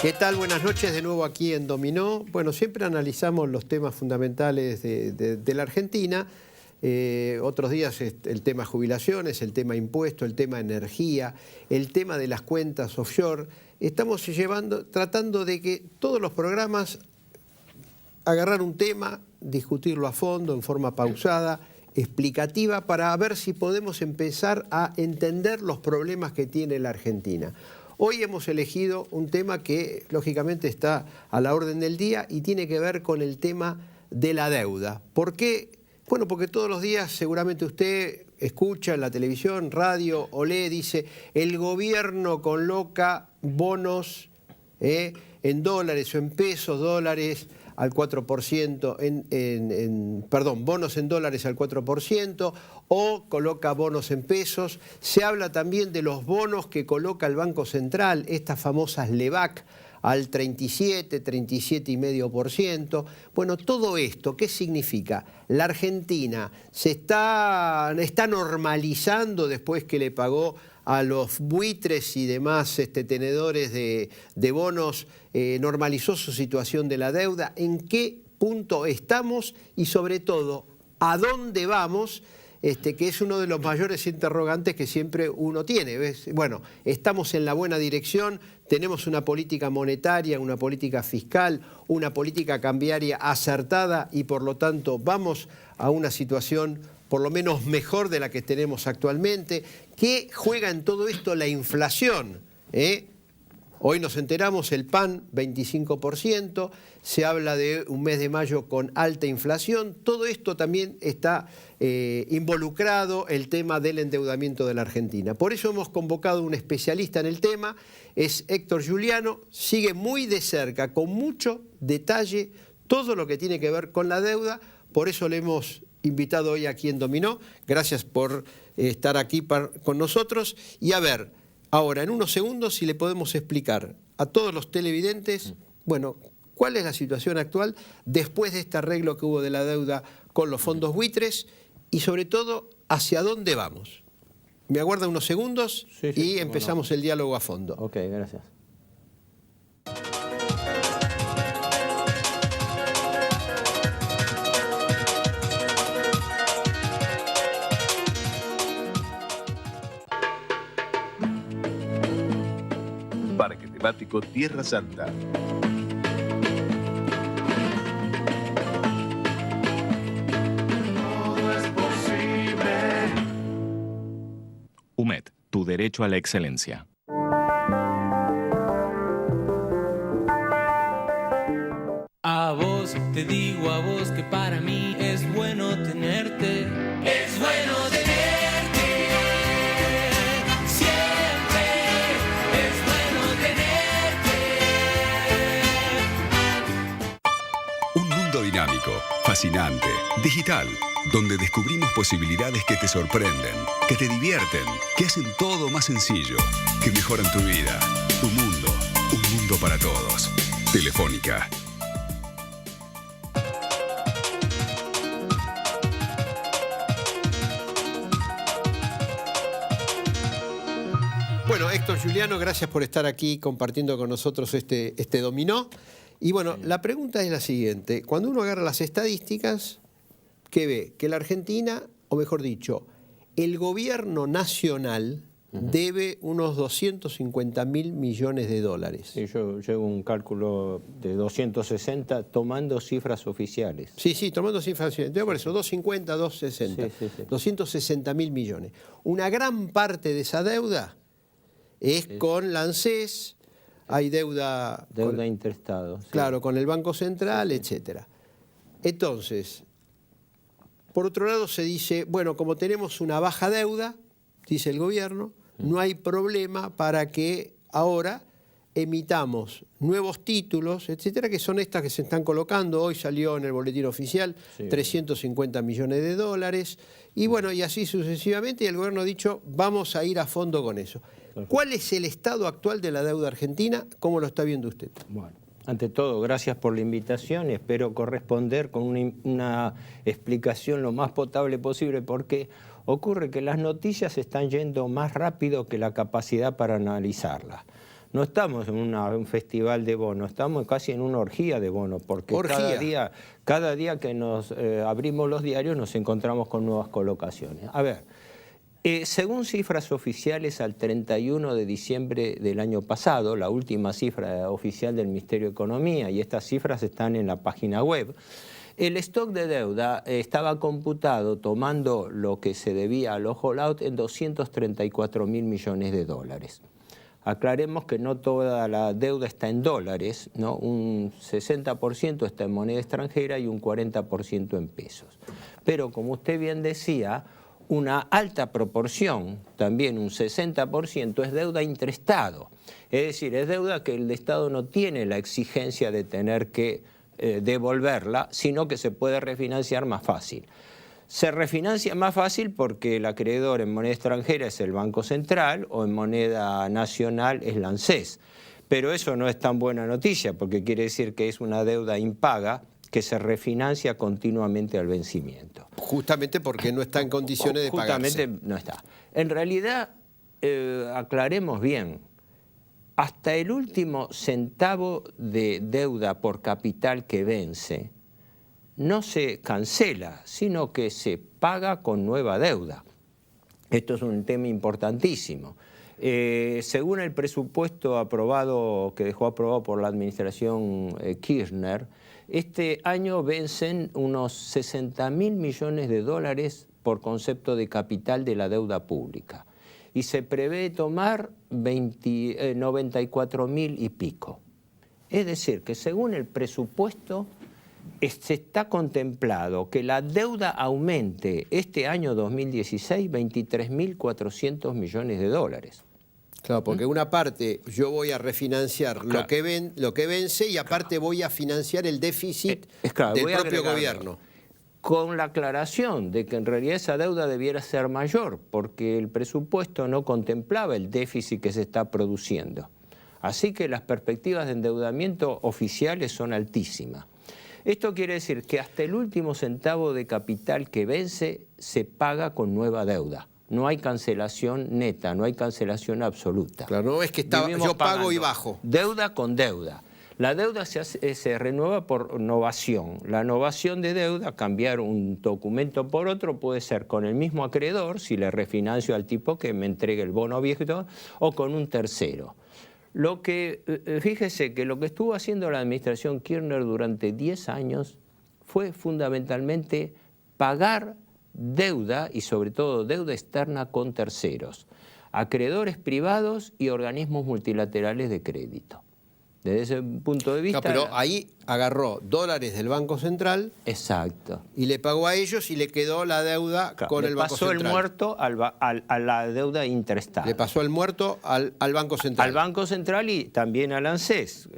¿Qué tal? Buenas noches de nuevo aquí en Dominó. Bueno, siempre analizamos los temas fundamentales de la Argentina. Otros días el tema jubilaciones, el tema impuestos, el tema energía, el tema de las cuentas offshore. Estamos tratando de que todos los programas agarrar un tema, discutirlo a fondo, en forma pausada, explicativa, para ver si podemos empezar a entender los problemas que tiene la Argentina. Hoy hemos elegido un tema que lógicamente está a la orden del día y tiene que ver con el tema de la deuda. ¿Por qué? Bueno, porque todos los días seguramente usted escucha en la televisión, radio o lee, dice, el gobierno coloca bonos en dólares o en pesos, dólares al 4%, perdón, bonos en dólares al 4%, o coloca bonos en pesos. Se habla también de los bonos que coloca el Banco Central, estas famosas LEBAC, al 37, 37,5%. Bueno, todo esto, ¿qué significa? La Argentina se está normalizando después que le pagó a los buitres y demás tenedores de bonos, normalizó su situación de la deuda. ¿En qué punto estamos? Y sobre todo, ¿a dónde vamos? Que es uno de los mayores interrogantes que siempre uno tiene. ¿Ves? Bueno, estamos en la buena dirección, tenemos una política monetaria, una política fiscal, una política cambiaria acertada y por lo tanto vamos a una situación por lo menos mejor de la que tenemos actualmente. ¿Qué juega en todo esto la inflación? Hoy nos enteramos, el pan 25%, se habla de un mes de mayo con alta inflación. Todo esto también está involucrado el tema del endeudamiento de la Argentina. Por eso hemos convocado a un especialista en el tema, es Héctor Giuliano, sigue muy de cerca, con mucho detalle, todo lo que tiene que ver con la deuda. Por eso le hemos invitado hoy aquí en Dominó. Gracias por estar aquí con nosotros. Y a ver, ahora en unos segundos si le podemos explicar a todos los televidentes, bueno, cuál es la situación actual después de este arreglo que hubo de la deuda con los fondos buitres y sobre todo hacia dónde vamos. Me aguarda unos segundos y empezamos el diálogo a fondo. Ok, gracias. Parque Temático Tierra Santa. Todo es posible. UMED, tu derecho a la excelencia. A vos, te digo a vos que para mí es bueno tenerte. Es bueno tenerte. Siempre es bueno tenerte. Un mundo dinámico, fascinante, digital, donde descubrimos posibilidades que te sorprenden, que te divierten, que hacen todo más sencillo, que mejoran tu vida, tu mundo, un mundo para todos. Telefónica. Bueno, Héctor Giuliano, gracias por estar aquí compartiendo con nosotros este dominó. Y bueno, la pregunta es la siguiente. Cuando uno agarra las estadísticas, ¿qué ve? Que la Argentina, o mejor dicho, el gobierno nacional debe unos 250.000 millones de dólares. Sí, yo llevo un cálculo de 260 tomando cifras oficiales. Sí, tomando cifras oficiales. Por eso, 250, 260. Sí. 260.000 millones. Una gran parte de esa deuda es con la ANSES, hay deuda interestado. Sí. Claro, con el Banco Central, etcétera. Entonces, por otro lado se dice, bueno, como tenemos una baja deuda, dice el gobierno, no hay problema para que ahora emitamos nuevos títulos, etcétera, que son estas que se están colocando. Hoy salió en el boletín oficial 350 millones de dólares. Y bueno, y así sucesivamente, y el gobierno ha dicho, vamos a ir a fondo con eso. ¿Cuál es el estado actual de la deuda argentina? ¿Cómo lo está viendo usted? Bueno, ante todo, gracias por la invitación y espero corresponder con una explicación lo más potable posible, porque ocurre que las noticias están yendo más rápido que la capacidad para analizarlas. no estamos en un festival de bonos, estamos casi en una orgía de bonos, porque cada día que nos abrimos los diarios nos encontramos con nuevas colocaciones. A ver, según cifras oficiales al 31 de diciembre del año pasado, la última cifra oficial del Ministerio de Economía, y estas cifras están en la página web, el stock de deuda estaba computado tomando lo que se debía a los holdout en 234.000 millones de dólares. Aclaremos que no toda la deuda está en dólares, ¿no? Un 60% está en moneda extranjera y un 40% en pesos. Pero como usted bien decía, una alta proporción, también un 60%, es deuda intraestado. Es decir, es deuda que el Estado no tiene la exigencia de tener que devolverla, sino que se puede refinanciar más fácil. Se refinancia más fácil porque el acreedor en moneda extranjera es el Banco Central o en moneda nacional es la ANSES. Pero eso no es tan buena noticia porque quiere decir que es una deuda impaga que se refinancia continuamente al vencimiento. Justamente porque no está en condiciones de pagarse. Justamente no está. En realidad, aclaremos bien, hasta el último centavo de deuda por capital que vence, no se cancela, sino que se paga con nueva deuda. Esto es un tema importantísimo. Según el presupuesto aprobado, que dejó aprobado por la administración Kirchner, este año vencen unos 60.000 millones de dólares por concepto de capital de la deuda pública. Y se prevé tomar 94.000 y pico. Es decir, que según el presupuesto se está contemplado que la deuda aumente este año 2016 23.400 millones de dólares. Claro, porque una parte yo voy a refinanciar lo que vence y aparte voy a financiar el déficit del propio gobierno. Con la aclaración de que en realidad esa deuda debiera ser mayor, porque el presupuesto no contemplaba el déficit que se está produciendo. Así que las perspectivas de endeudamiento oficiales son altísimas. Esto quiere decir que hasta el último centavo de capital que vence se paga con nueva deuda. No hay cancelación neta, no hay cancelación absoluta. Claro, no es que yo pago y bajo. Deuda con deuda. La deuda se renueva por novación. La novación de deuda, cambiar un documento por otro, puede ser con el mismo acreedor, si le refinancio al tipo que me entregue el bono viejo, o con un tercero. Fíjese que lo que estuvo haciendo la administración Kirchner durante 10 años fue fundamentalmente pagar deuda y sobre todo deuda externa con terceros, acreedores privados y organismos multilaterales de crédito. Desde ese punto de vista... Pero ahí agarró dólares del Banco Central. Exacto. Y le pagó a ellos y le quedó la deuda con el Banco Central. Le pasó el muerto a la deuda intraestada. Le pasó el muerto al Banco Central. Al Banco Central y también al ANSES.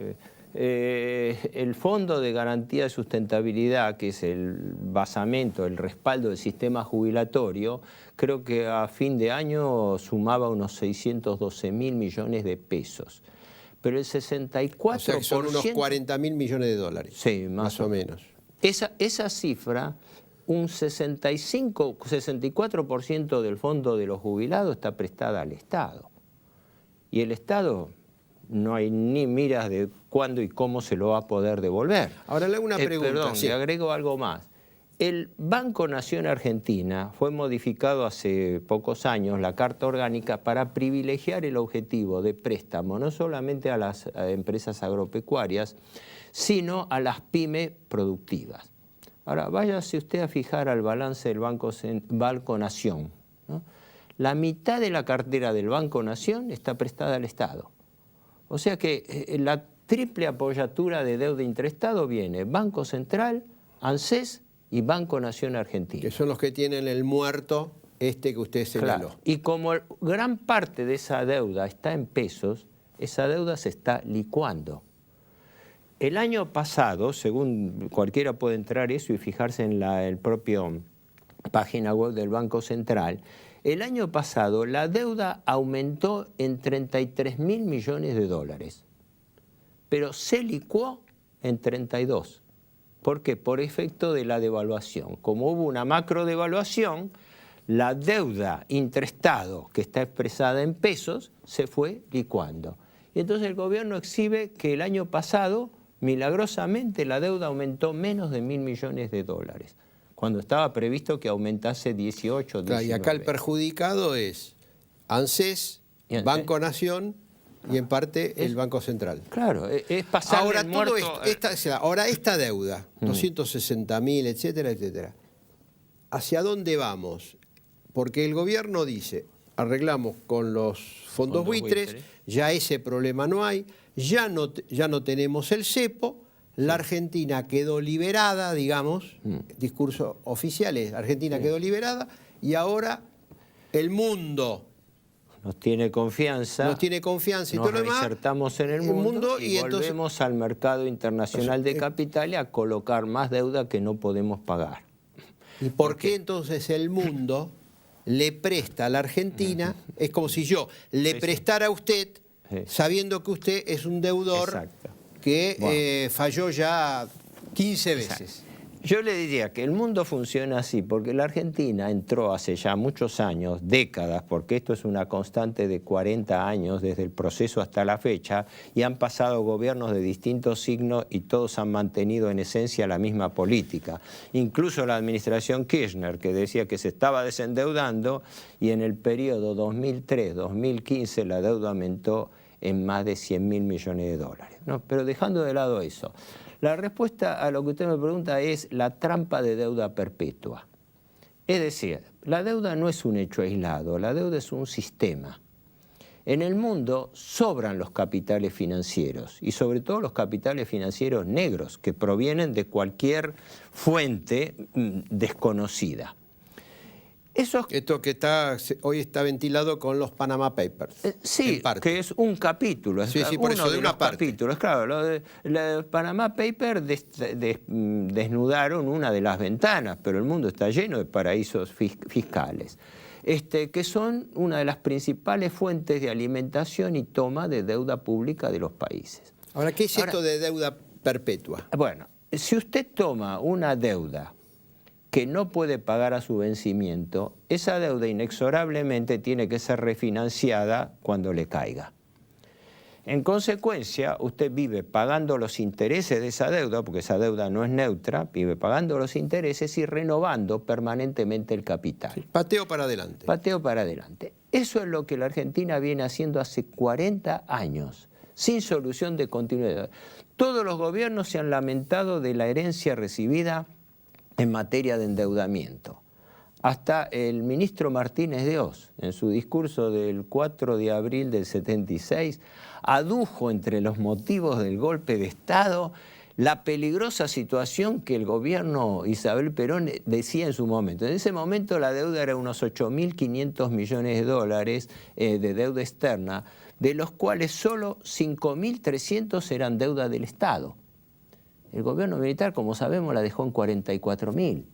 El Fondo de Garantía de Sustentabilidad, que es el basamento, el respaldo del sistema jubilatorio, creo que a fin de año sumaba unos 612.000 millones de pesos. Pero el 64%... O sea que son unos 40.000 millones de dólares. Sí, más o menos. Esa cifra, un 64% del fondo de los jubilados está prestada al Estado. Y el Estado no hay ni miras de cuándo y cómo se lo va a poder devolver. Ahora le hago una pregunta. Perdón, le agrego algo más. El Banco Nación Argentina fue modificado hace pocos años, la Carta Orgánica, para privilegiar el objetivo de préstamo no solamente a las empresas agropecuarias, sino a las pymes productivas. Ahora, váyase usted a fijar al balance del Banco Nación, ¿no? La mitad de la cartera del Banco Nación está prestada al Estado. O sea que la triple apoyatura de deuda intraestado viene Banco Central, ANSES y Banco Nación Argentina. Que son los que tienen el muerto que usted señaló. Claro. Y como gran parte de esa deuda está en pesos, esa deuda se está licuando. El año pasado, según cualquiera puede entrar eso y fijarse en el propio página web del Banco Central, el año pasado la deuda aumentó en 33.000 millones de dólares, pero se licuó en 32. ¿Por qué? Por efecto de la devaluación. Como hubo una macro devaluación, la deuda intraestado que está expresada en pesos se fue licuando. Y entonces el gobierno exhibe que el año pasado, milagrosamente, la deuda aumentó menos de 1.000 millones de dólares, cuando estaba previsto que aumentase 18, 19. Claro, y acá el perjudicado es ANSES, Banco Nación y en parte el Banco Central. Claro, es pasar ahora, el muerto... ahora esta deuda, 260.000, etcétera, etcétera, ¿hacia dónde vamos? Porque el gobierno dice, arreglamos con los fondos buitres, ya ese problema no hay, ya no tenemos el cepo, la Argentina quedó liberada, digamos, discurso oficial es, Argentina quedó liberada y ahora el mundo... Nos tiene confianza y todo lo demás. Nos insertamos en el mundo y volvemos al mercado internacional de capital y a colocar más deuda que no podemos pagar. ¿Y por qué entonces el mundo le presta a la Argentina? Es como si yo le prestara a usted sabiendo que usted es un deudor que falló ya 15 veces. Exacto. Yo le diría que el mundo funciona así, porque la Argentina entró hace ya muchos años, décadas, porque esto es una constante de 40 años desde el proceso hasta la fecha, y han pasado gobiernos de distintos signos y todos han mantenido en esencia la misma política. Incluso la administración Kirchner, que decía que se estaba desendeudando, y en el periodo 2003-2015 la deuda aumentó en más de 100.000 millones de dólares. ¿No? Pero dejando de lado eso, la respuesta a lo que usted me pregunta es la trampa de deuda perpetua. Es decir, la deuda no es un hecho aislado, la deuda es un sistema. En el mundo sobran los capitales financieros y sobre todo los capitales financieros negros que provienen de cualquier fuente desconocida. Esto que hoy está ventilado con los Panama Papers. Sí, que es un capítulo. Sí, por eso, de una parte. Capítulos. Claro, los Panama Papers desnudaron una de las ventanas, pero el mundo está lleno de paraísos fiscales, que son una de las principales fuentes de alimentación y toma de deuda pública de los países. Ahora, ¿qué es esto de deuda perpetua? Bueno, si usted toma una deuda que no puede pagar a su vencimiento, esa deuda inexorablemente tiene que ser refinanciada cuando le caiga. En consecuencia, usted vive pagando los intereses de esa deuda, porque esa deuda no es neutra, vive pagando los intereses y renovando permanentemente el capital. Sí, pateo para adelante. Pateo para adelante. Eso es lo que la Argentina viene haciendo hace 40 años, sin solución de continuidad. Todos los gobiernos se han lamentado de la herencia recibida en materia de endeudamiento. Hasta el ministro Martínez de Oz, en su discurso del 4 de abril del 76, adujo entre los motivos del golpe de Estado la peligrosa situación que el gobierno Isabel Perón decía en su momento. En ese momento la deuda era unos 8.500 millones de dólares de deuda externa, de los cuales solo 5.300 eran deuda del Estado. El gobierno militar, como sabemos, la dejó en 44.000.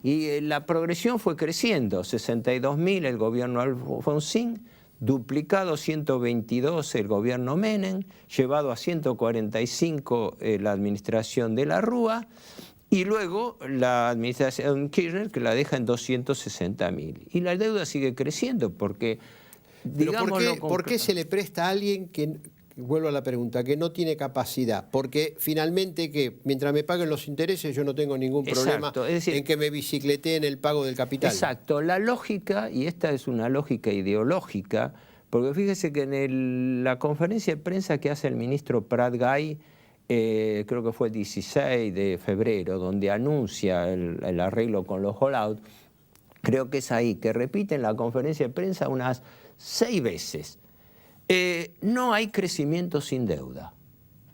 Y la progresión fue creciendo, 62.000 el gobierno Alfonsín, duplicado 122 el gobierno Menem, llevado a 145 la administración de la Rúa, y luego la administración Kirchner, que la deja en 260.000. Y la deuda sigue creciendo porque... ¿Pero por qué se le presta a alguien que... Vuelvo a la pregunta, que no tiene capacidad, porque finalmente que mientras me paguen los intereses yo no tengo ningún problema en que me bicicleteen el pago del capital? Exacto, la lógica, y esta es una lógica ideológica, porque fíjese que en la conferencia de prensa que hace el ministro Prat Gay, creo que fue el 16 de febrero, donde anuncia el arreglo con los holdout, creo que es ahí, que repite en la conferencia de prensa unas 6 veces. No hay crecimiento sin deuda,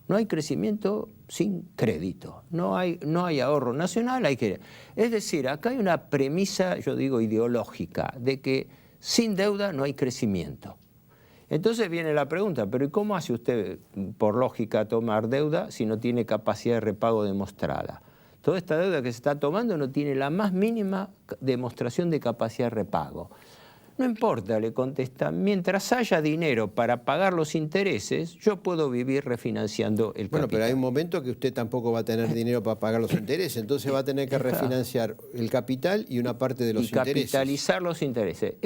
no hay crecimiento sin crédito, no hay ahorro nacional, es decir, acá hay una premisa, yo digo ideológica, de que sin deuda no hay crecimiento. Entonces viene la pregunta, pero ¿y cómo hace usted, por lógica, tomar deuda si no tiene capacidad de repago demostrada? Toda esta deuda que se está tomando no tiene la más mínima demostración de capacidad de repago. No importa, le contesta, mientras haya dinero para pagar los intereses, yo puedo vivir refinanciando el capital. Bueno, pero hay un momento que usted tampoco va a tener dinero para pagar los intereses, entonces va a tener que refinanciar el capital y una parte de los intereses. Y capitalizar los intereses.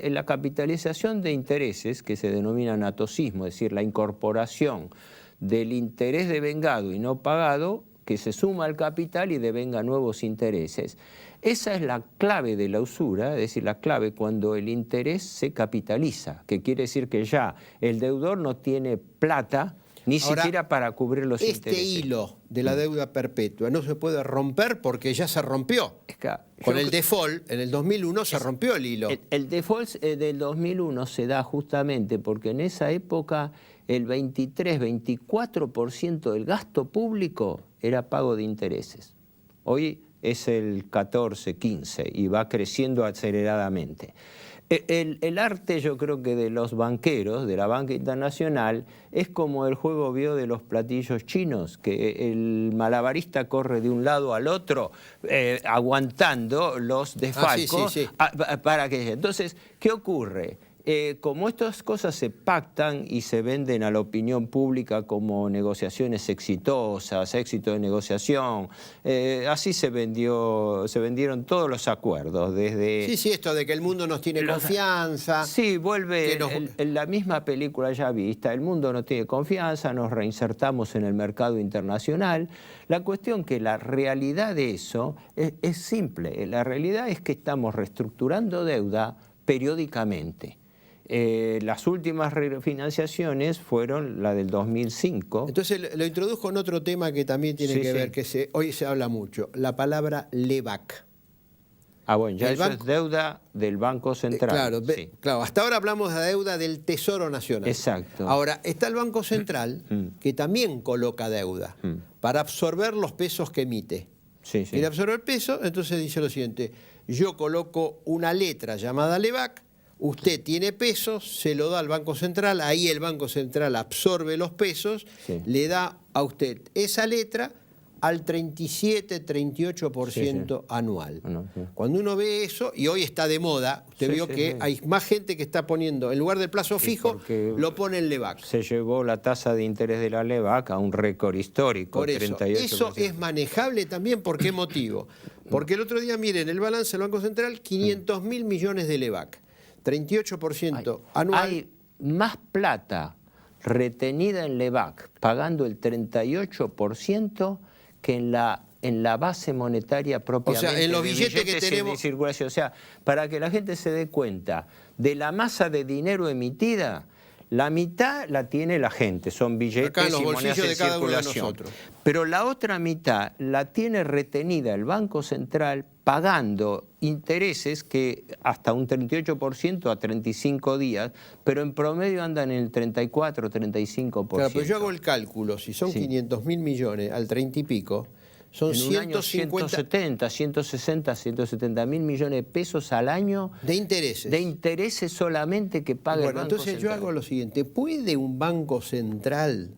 La capitalización de intereses, que se denomina natosismo, es decir, la incorporación del interés devengado y no pagado, que se suma al capital y devenga nuevos intereses. Esa es la clave de la usura, es decir, la clave cuando el interés se capitaliza, que quiere decir que ya el deudor no tiene plata ni siquiera para cubrir los intereses. Este hilo de la deuda perpetua no se puede romper porque ya se rompió. Con el default, en el 2001 se rompió el hilo. El default del 2001 se da justamente porque en esa época el 23-24% del gasto público era pago de intereses. Hoy es el 14-15 y va creciendo aceleradamente. El arte, yo creo que de los banqueros, de la banca internacional, es como el juego de los platillos chinos, que el malabarista corre de un lado al otro aguantando los desfalcos. Para que... Entonces, ¿qué ocurre? Como estas cosas se pactan y se venden a la opinión pública como negociaciones exitosas, éxito de negociación, así se vendieron todos los acuerdos. Desde esto de que el mundo nos tiene confianza. Sí, vuelve en la misma película ya vista, el mundo no tiene confianza, nos reinsertamos en el mercado internacional. La cuestión que la realidad de eso es simple, la realidad es que estamos reestructurando deuda periódicamente. Las últimas refinanciaciones fueron la del 2005. Entonces lo introdujo en otro tema que también tiene que ver, que hoy se habla mucho, la palabra LEBAC. Bueno, ya eso es deuda del Banco Central. Claro, hasta ahora hablamos de la deuda del Tesoro Nacional. Exacto. Ahora, está el Banco Central, que también coloca deuda para absorber los pesos que emite. Quiere absorber peso, entonces dice lo siguiente, yo coloco una letra llamada LEBAC, usted tiene pesos, se lo da al Banco Central, ahí el Banco Central absorbe los pesos, le da a usted esa letra al 37-38% anual. Cuando uno ve eso, y hoy está de moda, usted vio que hay más gente que está poniendo, en lugar del plazo fijo, lo pone en LEBAC. Se llevó la tasa de interés de la LEBAC a un récord histórico. Por eso, 38%. Eso es manejable también, ¿por qué motivo? Porque el otro día, miren, el balance del Banco Central, 500.000 millones de LEBAC. 38% anual. Hay más plata retenida en LEBAC, pagando el 38% que en la base monetaria propiamente. O sea, en los billetes que tenemos de circulación. O sea, para que la gente se dé cuenta, de la masa de dinero emitida, la mitad la tiene la gente, son billetes y monedas en circulación. Pero la otra mitad la tiene retenida el Banco Central pagando intereses que hasta un 38% a 35 días, pero en promedio andan en el 34-35%. Claro, pero yo hago el cálculo, si son 500.000 millones al 30 y pico, son en 170, 160, 170 mil millones de pesos al año de intereses. De intereses solamente que paga el Banco entonces Central. Yo hago lo siguiente, ¿puede un Banco Central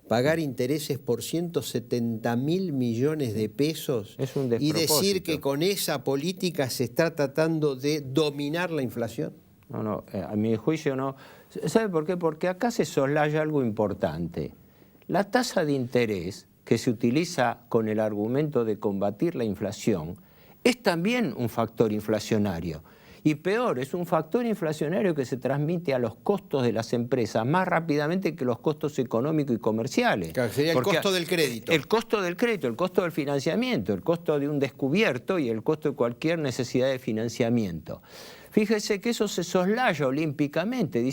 pagar intereses por 170.000 millones de pesos es un y decir que con esa política se está tratando de dominar la inflación? No, a mi juicio no. ¿Sabe por qué? Porque acá se soslaya algo importante. La tasa de interés que se utiliza con el argumento de combatir la inflación es también un factor inflacionario. Y peor, es un factor inflacionario que se transmite a los costos de las empresas más rápidamente que los costos económicos y comerciales. Claro, sería el costo del crédito. El costo del crédito, el costo del financiamiento, el costo de un descubierto y el costo de cualquier necesidad de financiamiento. Fíjese que eso se soslaya olímpicamente,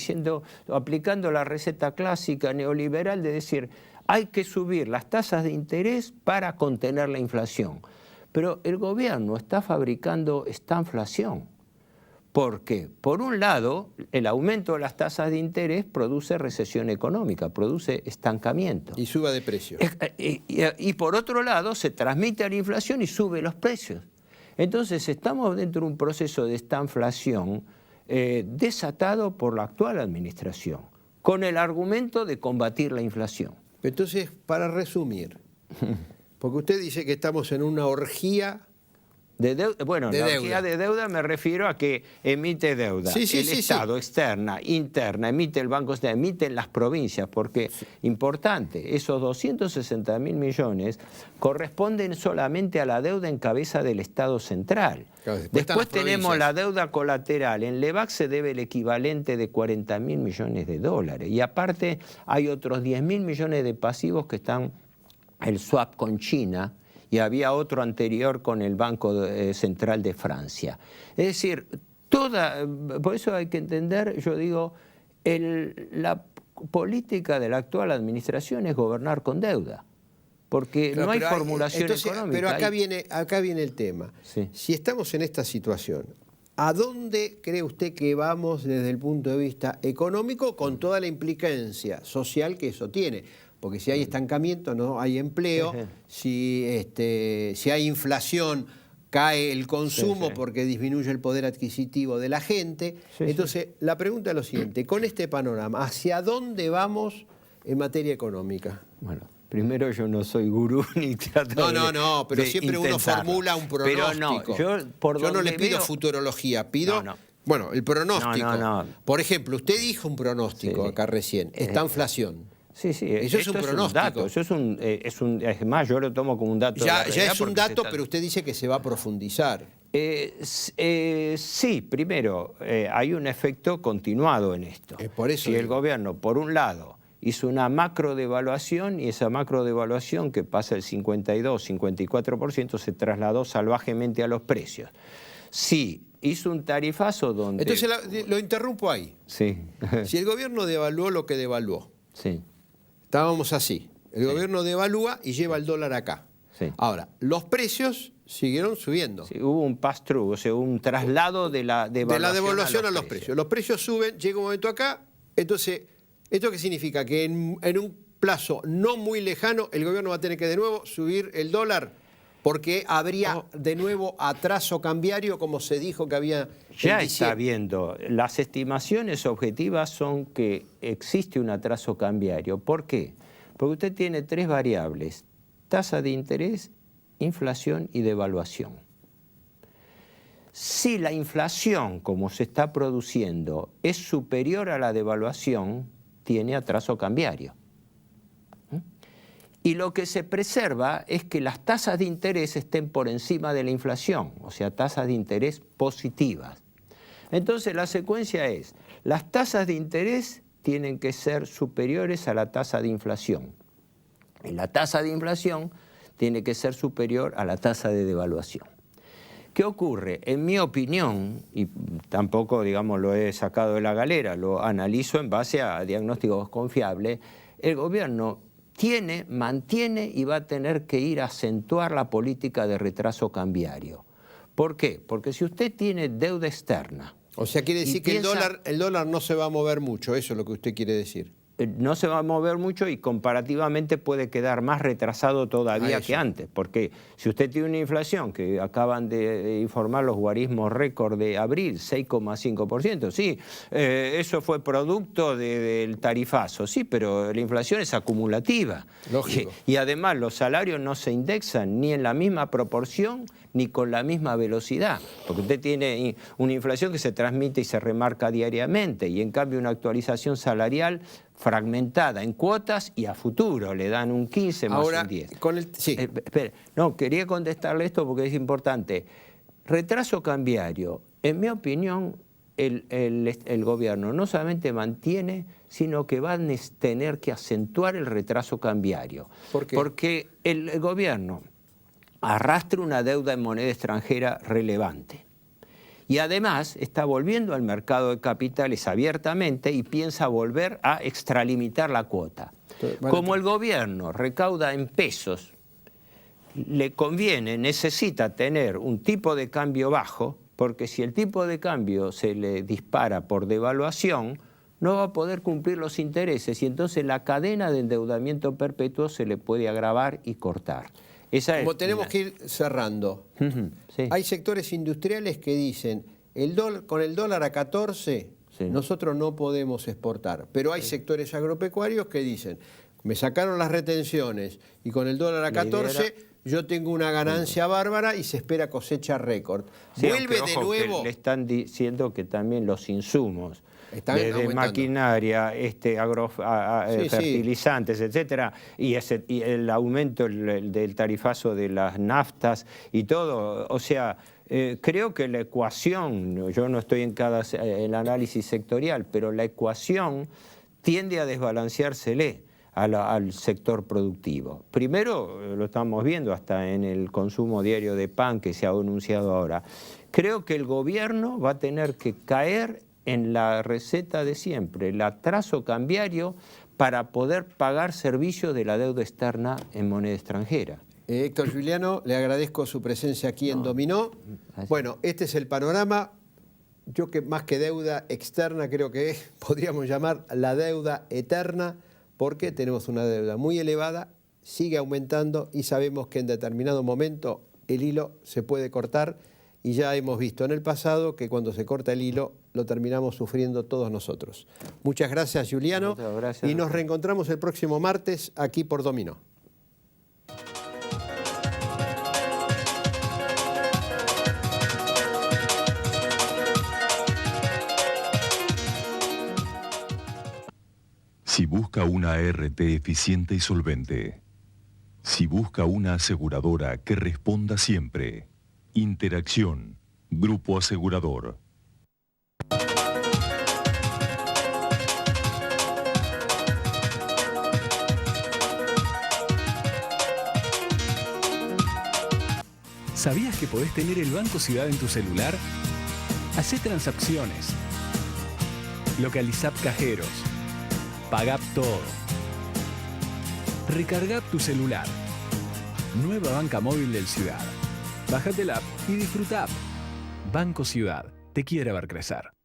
aplicando la receta clásica neoliberal de decir hay que subir las tasas de interés para contener la inflación. Pero el gobierno está fabricando estanflación. ¿Por qué? Por un lado, el aumento de las tasas de interés produce recesión económica, produce estancamiento. Y suba de precios. Y por otro lado, se transmite a la inflación y sube los precios. Entonces, estamos dentro de un proceso de estanflación desatado por la actual administración, con el argumento de combatir la inflación. Entonces, para resumir, porque usted dice que estamos en una orgía Bueno, la orgía de deuda me refiero a que emite deuda. El Estado, externa, interna, emite el Banco Central, emiten las provincias, porque, importante, esos 260.000 millones corresponden solamente a la deuda en cabeza del Estado central. Claro, después tenemos la deuda colateral. En LEVAC se debe el equivalente de 40.000 millones de dólares. Y aparte hay otros 10.000 millones de pasivos que están el swap con China, y había otro anterior con el Banco Central de Francia. Es decir, por eso hay que entender, yo digo, la política de la actual administración es gobernar con deuda, porque no hay formulación económica. Pero acá viene el tema. Sí. Si estamos en esta situación, ¿a dónde cree usted que vamos desde el punto de vista económico con toda la implicancia social que eso tiene? Porque si hay estancamiento, no hay empleo, si hay inflación, cae el consumo porque disminuye el poder adquisitivo de la gente. Entonces, la pregunta es lo siguiente, con este panorama, ¿hacia dónde vamos en materia económica? Bueno, primero yo no soy gurú ni trato No, pero siempre uno formula un pronóstico. Pero yo no le pido futurología, pido... Bueno, el pronóstico. Por ejemplo, usted dijo un pronóstico acá recién, esta inflación. Sí, eso es un pronóstico. Es más, yo lo tomo como un dato. Ya es un dato, pero usted dice que se va a profundizar. Sí, primero, hay un efecto continuado en esto. Por eso si el gobierno, por un lado, hizo una macro devaluación y esa macro devaluación que pasa el 52-54% se trasladó salvajemente a los precios. Sí, hizo un tarifazo donde... Entonces lo interrumpo ahí. Sí. Si el gobierno devaluó lo que devaluó. Sí. Estábamos así. El gobierno devalúa y lleva el dólar acá. Sí. Ahora, los precios siguieron subiendo. Sí, hubo un pass-through, o sea, un traslado de la devaluación a los precios. Los precios suben, llega un momento acá. Entonces, ¿esto qué significa? Que en un plazo no muy lejano el gobierno va a tener que de nuevo subir el dólar porque habría de nuevo atraso cambiario como se dijo que había. Ya está viendo. Las estimaciones objetivas son que existe un atraso cambiario. ¿Por qué? Porque usted tiene tres variables: tasa de interés, inflación y devaluación. Si la inflación, como se está produciendo, es superior a la devaluación, tiene atraso cambiario. Y lo que se preserva es que las tasas de interés estén por encima de la inflación, o sea, tasas de interés positivas. Entonces la secuencia es, las tasas de interés tienen que ser superiores a la tasa de inflación. Y la tasa de inflación tiene que ser superior a la tasa de devaluación. ¿Qué ocurre? En mi opinión, y tampoco, digamos, lo he sacado de la galera, lo analizo en base a diagnósticos confiables, el gobierno mantiene y va a tener que ir a acentuar la política de retraso cambiario. ¿Por qué? Porque si usted tiene deuda externa... O sea, quiere decir que el dólar no se va a mover mucho, eso es lo que usted quiere decir. No se va a mover mucho y comparativamente puede quedar más retrasado todavía que antes, porque si usted tiene una inflación que acaban de informar los guarismos récord de abril, 6,5%, sí, eso fue producto del tarifazo, sí, pero la inflación es acumulativa. Lógico. Y además los salarios no se indexan ni en la misma proporción ni con la misma velocidad, porque usted tiene una inflación que se transmite y se remarca diariamente, y en cambio una actualización salarial fragmentada en cuotas y a futuro, le dan un 15 más un 10. Espera, no, quería contestarle esto porque es importante. Retraso cambiario, en mi opinión, el gobierno no solamente mantiene, sino que va a tener que acentuar el retraso cambiario. ¿Por qué? Porque el gobierno arrastra una deuda en moneda extranjera relevante. Y además está volviendo al mercado de capitales abiertamente y piensa volver a extralimitar la cuota. Como el gobierno recauda en pesos, le conviene, necesita tener un tipo de cambio bajo, porque si el tipo de cambio se le dispara por devaluación, no va a poder cumplir los intereses y entonces la cadena de endeudamiento perpetuo se le puede agravar y cortar. Como tenemos que ir cerrando, sí. Hay sectores industriales que dicen, con el dólar a 14 nosotros no podemos exportar, pero hay sectores agropecuarios que dicen, me sacaron las retenciones y con el dólar a 14 yo tengo una ganancia bárbara y se espera cosecha récord. Sí, Vuelve aunque, de ojo, nuevo. que le están diciendo que también los insumos, Están desde aumentando. maquinaria, fertilizantes, etcétera, y el aumento del tarifazo de las naftas y todo, o sea, creo que la ecuación, yo no estoy en el análisis sectorial, pero la ecuación tiende a desbalanceársele al sector productivo. Primero, lo estamos viendo hasta en el consumo diario de pan que se ha anunciado ahora. Creo que el gobierno va a tener que caer en la receta de siempre, el atraso cambiario para poder pagar servicios de la deuda externa en moneda extranjera. Héctor Giuliano, le agradezco su presencia aquí en Dominó. Bueno, este es el panorama. Yo que más que deuda externa creo que podríamos llamar la deuda eterna, porque tenemos una deuda muy elevada, sigue aumentando y sabemos que en determinado momento el hilo se puede cortar y ya hemos visto en el pasado que cuando se corta el hilo lo terminamos sufriendo todos nosotros. Muchas gracias, Giuliano. Muchas gracias. Y nos reencontramos el próximo martes aquí por Dominó. Si busca una ART eficiente y solvente. Si busca una aseguradora que responda siempre. Interacción. Grupo Asegurador. ¿Sabías que podés tener el Banco Ciudad en tu celular? Hacé transacciones. Localizá cajeros. Pagá todo. Recargá tu celular. Nueva banca móvil del Ciudad. Bájate la app y disfruta. Banco Ciudad. Te quiere ver crecer.